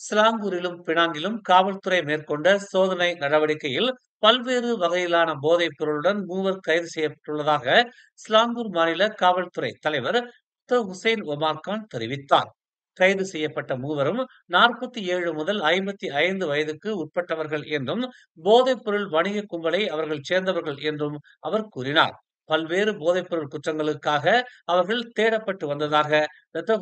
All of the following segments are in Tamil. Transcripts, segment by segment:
சிலாங்கூரிலும் பினாங்கிலும் காவல்துறை மேற்கொண்ட சோதனை நடவடிக்கையில் பல்வேறு வகையிலான போதைப் பொருளுடன் மூவர் கைது செய்யப்பட்டுள்ளதாக சிலாங்கூர் மாநில காவல்துறை தலைவர் ஹுசைன் ஒமார்கான் தெரிவித்தார். கைது செய்யப்பட்ட மூவரும் 47 முதல் 55 வயதுக்கு உட்பட்டவர்கள் என்றும் போதைப் பொருள் வணிக கும்பலை அவர்கள் சேர்ந்தவர்கள் என்றும் அவர் கூறினார். பல்வேறு போதைப்பொருள் குற்றங்களுக்காக அவர்கள் தேடப்பட்டு வந்ததாக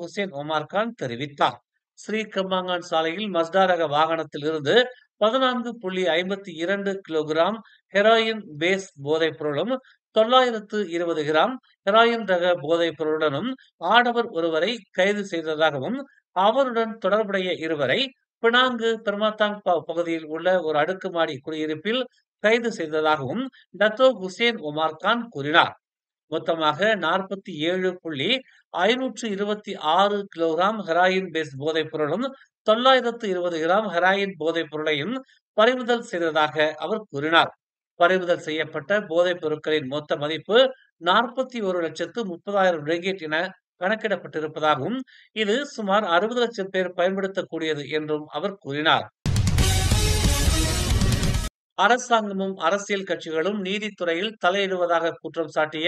ஹுசைன் ஒமார்கான் தெரிவித்தார். ஸ்ரீகம்பாங்கான் சாலையில் மஸ்டா ரக வாகனத்தில் இருந்து 14.52 கிலோகிராம் ஹெராயின் பேஸ் போதைப் பொருளும் 920 கிராம் ஹெராயின் ரக போதைப் பொருளுடனும் ஆடவர் ஒருவரை கைது செய்ததாகவும் அவருடன் தொடர்புடைய இருவரை பினாங்கு பெர்மாத்தாங் பகுதியில் உள்ள ஒரு அடுக்குமாடி குடியிருப்பில் கைது செய்ததாகவும் டத்தோ ஹுசேன் ஒமார்கான் கூறினார். மொத்தமாக 47.526 கிலோகிராம் ஹெராயின் பேஸ் போதைப் பொருளும் 920 கிராம் ஹெராயின் போதைப் பொருளையும் பறிமுதல் செய்ததாக அவர் கூறினார். பறிமுதல் செய்யப்பட்ட போதைப் பொருட்களின் மொத்த மதிப்பு 41,30,000 ரிங்கிட் என கணக்கிடப்பட்டிருப்பதாகவும் இது சுமார் 60 லட்சம் பேர் பயன்படுத்தக்கூடியது என்றும் அவர் கூறினார். அரசாங்கமும் அரசியல் கட்சிகளும் நீதித்துறையில் தலையிடுவதாக குற்றம் சாட்டிய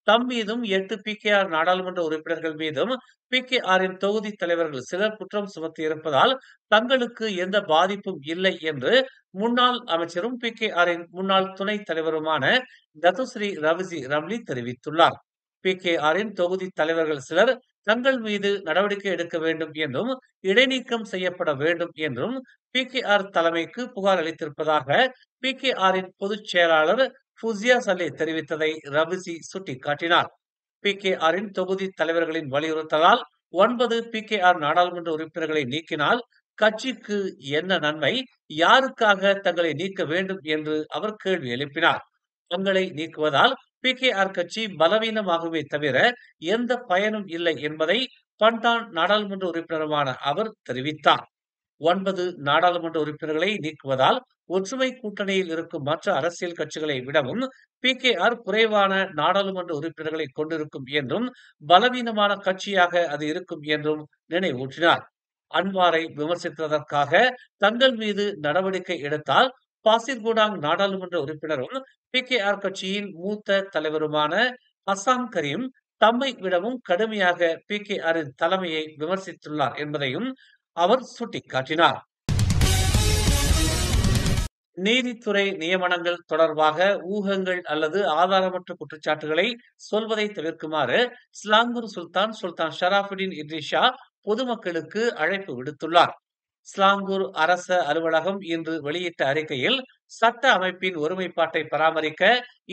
தம் மீதும் 8 PKR நாடாளுமன்ற உறுப்பினர்கள் மீதும் PKRின் தொகுதி தலைவர்கள் சிலர் குற்றம் சுமத்தியிருப்பதால் தங்களுக்கு எந்த பாதிப்பும் இல்லை என்று முன்னாள் அமைச்சரும் PKRின் முன்னாள் துணைத் தலைவருமான டத்துஸ்ரீ ரவிசி ரம்லி தெரிவித்துள்ளார். PKRின் தொகுதி தலைவர்கள் சிலர் தங்கள் மீது நடவடிக்கை எடுக்க வேண்டும் என்றும் இடைநீக்கம் செய்யப்பட வேண்டும் என்றும் PKR தலைமைக்கு புகார் அளித்திருப்பதாக PKRின் பொதுச் செயலாளர் ஃபுசியா சலே தெரிவித்ததை ரவிசி சுட்டிக்காட்டினார். PKRின் தொகுதி தலைவர்களின் வலியுறுத்தலால் 9 PKR நாடாளுமன்ற உறுப்பினர்களை நீக்கினால் கட்சிக்கு என்ன நன்மை, யாருக்காக தங்களை நீக்க வேண்டும் என்று அவர் கேள்வி எழுப்பினார். தங்களை நீக்குவதால் PKR கட்சி பலவீனமாகவே தவிர எந்த பயனும் இல்லை என்பதை பண்டான் நாடாளுமன்ற உறுப்பினருமான அவர் தெரிவித்தார். 9 நாடாளுமன்ற உறுப்பினர்களை நீக்குவதால் ஒற்றுமை கூட்டணியில் இருக்கும் மற்ற அரசியல் கட்சிகளை விடவும் PKR குறைவான நாடாளுமன்ற உறுப்பினர்களை கொண்டிருக்கும் என்றும் பலவீனமான கட்சியாக அது இருக்கும் என்றும் நினைவூற்றினார். அன்வாரை விமர்சித்ததற்காக தங்கள் மீது நடவடிக்கை எடுத்தால் பாசிர்குடாங் நாடாளுமன்ற உறுப்பினரும் PKR கட்சியின் மூத்த தலைவருமான ஹசான் கரீம் தம்மை விடவும் கடுமையாக PKRின் தலைமையை விமர்சித்துள்ளார் என்பதையும் அவர் சுட்டிக்காட்டினார். நீதித்துறை நியமனங்கள் தொடர்பாக ஊகங்கள் அல்லது ஆதாரமற்ற குற்றச்சாட்டுகளை சொல்வதை தவிர்க்குமாறு ஸ்லாங்கூர் சுல்தான் ஷராஃபுடின் இட்ரிஷா பொதுமக்களுக்கு அழைப்பு விடுத்துள்ளார். ஸ்லாங்கூர் அரச அலுவலகம் இன்று வெளியிட்ட அறிக்கையில் சட்ட அமைப்பின் ஒருமைப்பாட்டை பராமரிக்க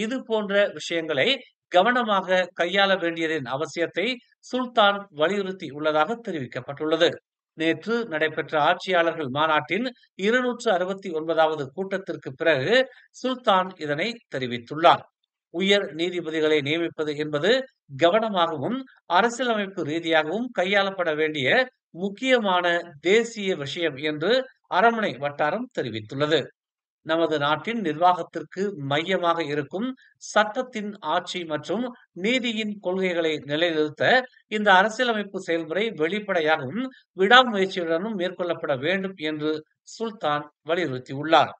இது போன்ற விஷயங்களை கவனமாக கையாள வேண்டியதன் அவசியத்தை சுல்தான் வலியுறுத்தி உள்ளதாக தெரிவிக்கப்பட்டுள்ளது. நேற்று நடைபெற்ற ஆட்சியாளர்கள் மாநாட்டின் 269வது கூட்டத்திற்கு பிறகு சுல்தான் இதனை தெரிவித்துள்ளார். உயர் நீதிபதிகளை நியமிப்பது என்பது கவனமாகவும் அரசியலமைப்பு ரீதியாகவும் கையாளப்பட வேண்டிய முக்கியமான தேசிய விஷயம் என்று அரண்மனை வட்டாரம் தெரிவித்துள்ளது. நமது நாட்டின் நிர்வாகத்திற்கு மையமாக இருக்கும் சட்டத்தின் ஆட்சி மற்றும் நீதியின் கொள்கைகளை நிலைநிறுத்த இந்த அரசியலமைப்பு செயல்முறை வெளிப்படையாகவும் விடாமுயற்சியுடனும் மேற்கொள்ளப்பட வேண்டும் என்று சுல்தான் வலியுறுத்தியுள்ளார்.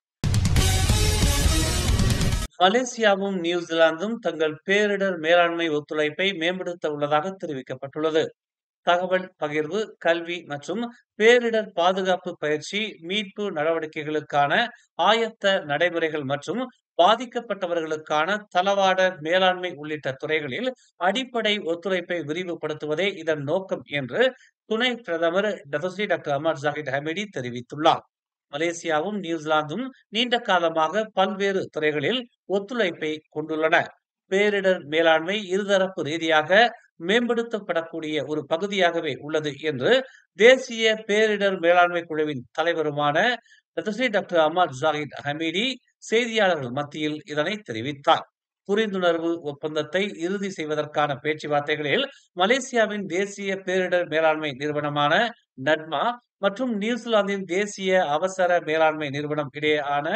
மலேசியாவும் நியூசிலாந்தும் தங்கள் பேரிடர் மேலாண்மை ஒத்துழைப்பை மேம்படுத்த உள்ளதாக தெரிவிக்கப்பட்டுள்ளது. தகவல் பகிர்வு, கல்வி மற்றும் பேரிடர் பாதுகாப்பு பயிற்சி, மீட்பு நடவடிக்கைகளுக்கான ஆயத்த நடைமுறைகள் மற்றும் பாதிக்கப்பட்டவர்களுக்கான தளவாட மேலாண்மை உள்ளிட்ட துறைகளில் அடிப்படை ஒத்துழைப்பை விரிவுபடுத்துவதே இதன் நோக்கம் என்று துணை பிரதமர் டாக்டர் அமர் ஜாகித் ஹமீடி தெரிவித்துள்ளார். மலேசியாவும் நியூசிலாந்தும் நீண்ட காலமாக பல்வேறு துறைகளில் ஒத்துழைப்பை கொண்டுள்ளன. பேரிடர் மேலாண்மை இருதரப்பு ரீதியாக மேம்படுத்தப்படக்கூடிய ஒரு பகுதியாகவே உள்ளது என்று தேசிய பேரிடர் மேலாண்மை குழுவின் தலைவருமான டாக்டர் அமர் ஜாகித் ஹமீடி செய்தியாளர்கள் மத்தியில் இதனை தெரிவித்தார். புரிந்துணர்வு ஒப்பந்தத்தை இறுதி செய்வதற்கான பேச்சுவார்த்தைகளில் மலேசியாவின் தேசிய பேரிடர் மேலாண்மை நிறுவனமான நட்மா மற்றும் நியூசிலாந்தின் தேசிய அவசர மேலாண்மை நிறுவனம் இடையேயான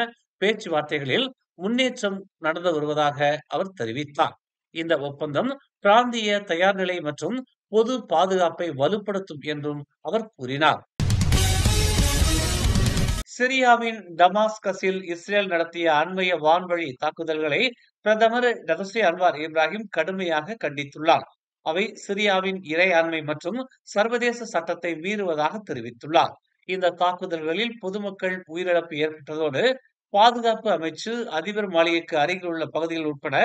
பேச்சுவார்த்தைகளில் முன்னேற்றம் நடந்து வருவதாக அவர் தெரிவித்தார். இந்த ஒப்பந்தம் பிராந்திய தயார்நிலை மற்றும் பொது பாதுகாப்பை வலுப்படுத்தும் என்றும் அவர் கூறினார். சிரியாவின் டமாஸ்கஸில் இஸ்ரேல் நடத்திய அண்மைய வான்வழி தாக்குதல்களை பிரதமர் டதஸ்ரீ அன்வார் இப்ராஹிம் கடுமையாக கண்டித்துள்ளார். அவை சிரியாவின் இறையாண்மை மற்றும் சர்வதேச சட்டத்தை மீறுவதாக தெரிவித்துள்ளார். இந்த தாக்குதல்களில் பொதுமக்கள் உயிரிழப்பு ஏற்பட்டதோடு பாதுகாப்பு அமைச்சு அதிபர் மாளிகைக்கு அருகில் உள்ள பகுதிகள் உட்பட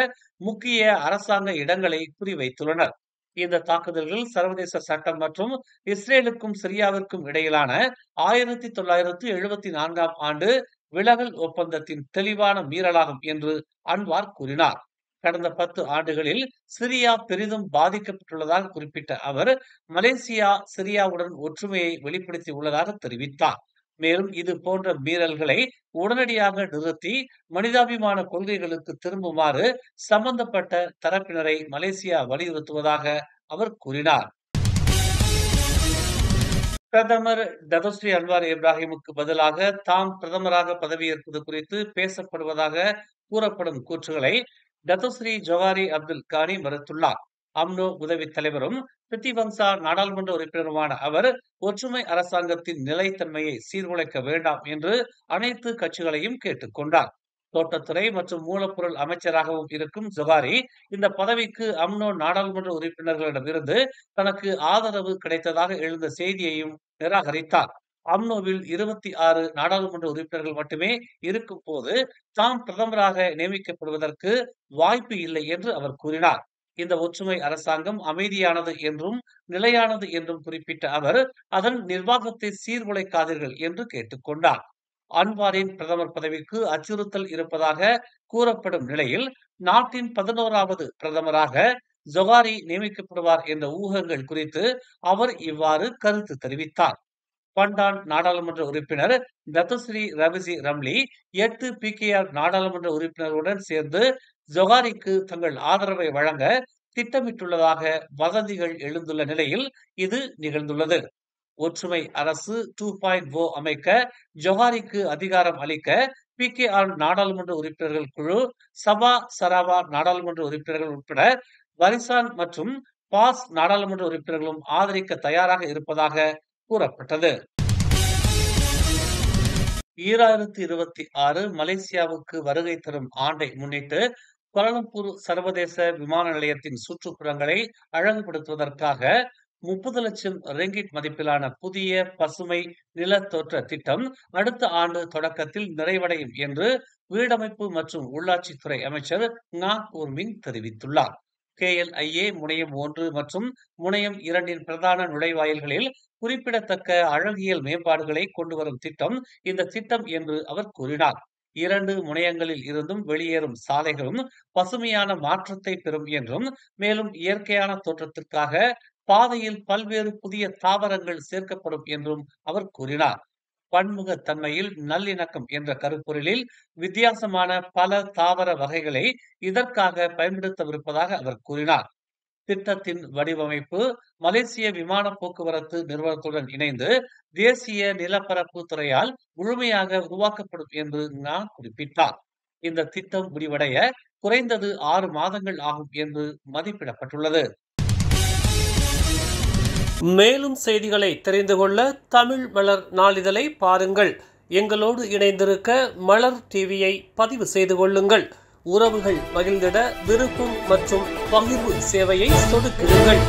முக்கிய அரசாங்க இடங்களை குறிவைத்துள்ளனர். இந்த தாக்குதல்கள் சர்வதேச சட்டம் மற்றும் இஸ்ரேலுக்கும் சிரியாவிற்கும் இடையிலான 1974 ஆண்டு விலகல் ஒப்பந்தத்தின் தெளிவான மீறலாகும் என்று அன்வார் கூறினார். கடந்த 10 ஆண்டுகளில் சிரியா பெரிதும் பாதிக்கப்பட்டுள்ளதாக குறிப்பிட்ட அவர், மலேசியா சிரியாவுடன் ஒற்றுமையை வெளிப்படுத்தி உள்ளதாக தெரிவித்தார். மேலும் இது போன்ற மீறல்களை உடனடியாக நிறுத்தி மனிதாபிமான கொள்கைகளுக்கு திரும்புமாறு சம்பந்தப்பட்ட தரப்பினரை மலேசியா வலியுறுத்துவதாக அவர் கூறினார். பிரதமர் டதஸ்ரீ அன்வார் இப்ராஹிமுக்கு பதிலாக தாம் பிரதமராக பதவியேற்பது குறித்து பேசப்படுவதாக கூறப்படும் கூற்றுகளை டதஸ்ரீ ஜொஹாரி அப்துல் கானி மறுத்துள்ளார். அம்னோ உதவி தலைவரும் பிரித்திவங்சா நாடாளுமன்ற உறுப்பினருமான அவர், ஒற்றுமை அரசாங்கத்தின் நிலைத்தன்மையை சீர்குலைக்க வேண்டாம் என்று அனைத்து கட்சிகளையும் கேட்டுக் கொண்டார். தோட்டத்துறை மற்றும் மூலப்பொருள் அமைச்சராகவும் இருக்கும் ஜொஹாரி இந்த பதவிக்கு அம்னோ நாடாளுமன்ற உறுப்பினர்களிடமிருந்து தனக்கு ஆதரவு கிடைத்ததாக எழுந்த செய்தியையும் நிராகரித்தார். அம்னோவில் 26 நாடாளுமன்ற உறுப்பினர்கள் மட்டுமே இருக்கும் போது தாம் பிரதமராக நியமிக்கப்படுவதற்கு வாய்ப்பு இல்லை என்று அவர் கூறினார். இந்த ஒற்றுமை அரசாங்கம் அமைதியானது என்றும் நிலையானது என்றும் குறிப்பிட்ட அவர், அதன் நிர்வாகத்தை சீர்குலைக்காதீர்கள் என்று கேட்டுக்கொண்டார். அன்வாரின் பிரதமர் பதவிக்கு அச்சுறுத்தல் இருப்பதாக கூறப்படும் நிலையில் நாட்டின் 11வது பிரதமராக ஜொஹாரி நியமிக்கப்படுவார் என்ற ஊகங்கள் குறித்து அவர் இவ்வாறு கருத்து தெரிவித்தார். பண்டான் நாடாளுமன்ற உறுப்பினர் டதஸ்ரீ ரவிசி ரம்லி 8 PKR நாடாளுமன்ற உறுப்பினருடன் சேர்ந்து ஜொஹாரிக்கு தங்கள் ஆதரவை வழங்க திட்டமிட்டுள்ளதாக வதந்திகள் எழுந்துள்ள நிலையில் இது நிகழ்ந்துள்ளது. ஒற்றுமை அரசு 2.0 அமைக்க ஜொஹாரிக்கு அதிகாரம் அளிக்க PKR நாடாளுமன்ற உறுப்பினர்கள் குழு, சபா சரவா நாடாளுமன்ற உறுப்பினர்கள் உட்பட வரிசான் மற்றும் பாஸ் நாடாளுமன்ற உறுப்பினர்களும் ஆதரிக்க தயாராக இருப்பதாக கூறப்பட்டது. 2026 மலேசியாவுக்கு வருகை தரும் ஆண்டை முன்னிட்டு கோலாலம்பூர் சர்வதேச விமான நிலையத்தின் சுற்றுப்புறங்களை அழகுபடுத்துவதற்காக 30 லட்சம் ரிங்கிட் மதிப்பிலான புதிய பசுமை நிலத்தோற்ற திட்டம் அடுத்த ஆண்டு தொடக்கத்தில் நிறைவடையும் என்று வீடமைப்பு மற்றும் உள்ளாட்சித்துறை அமைச்சர் ngா கூர்மிங் தெரிவித்துள்ளார். KLIA முனையம் 1 மற்றும் முனையம் 2 பிரதான நுழைவாயில்களில் குறிப்பிடத்தக்க அழகியல் மேம்பாடுகளை கொண்டு வரும் திட்டம் இந்த திட்டம் என்று அவர் கூறினார். 2 முனையங்களில் இருந்தும் வெளியேறும் சாலைகளும் பசுமையான மாற்றத்தை பெறும் என்றும், மேலும் இயற்கையான தோற்றத்திற்காக பாதையில் பல்வேறு புதிய தாவரங்கள் சேர்க்கப்படும் என்றும் அவர் கூறினார். பன்முகத்தன்மையில் நல்லிணக்கம் என்ற கருப்பொருளில் வித்தியாசமான பல தாவர வகைகளை இதற்காக பயன்படுத்தவிருப்பதாக அவர் கூறினார். திட்டத்தின் வடிவமைப்பு மலேசிய விமான போக்குவரத்து நிறுவனத்துடன் இணைந்து தேசிய நிலப்பரப்பு துறையால் முழுமையாக உருவாக்கப்படும் என்று நான் குறிப்பிட்டார். இந்த திட்டம் முடிவடைய குறைந்தது 6 மாதங்கள் ஆகும் என்று மதிப்பிடப்பட்டுள்ளது. மேலும் செய்திகளை தெரிந்து கொள்ள தமிழ் மலர் நாளிதழை பாருங்கள். எங்களோடு இணைந்திருக்க மலர் டிவியை பதிவு செய்து கொள்ளுங்கள். உறவுகள் மகிழ்ந்திட விருப்பம் மற்றும் பகிர்வு சேவையை சொடுக்கிடுங்கள்.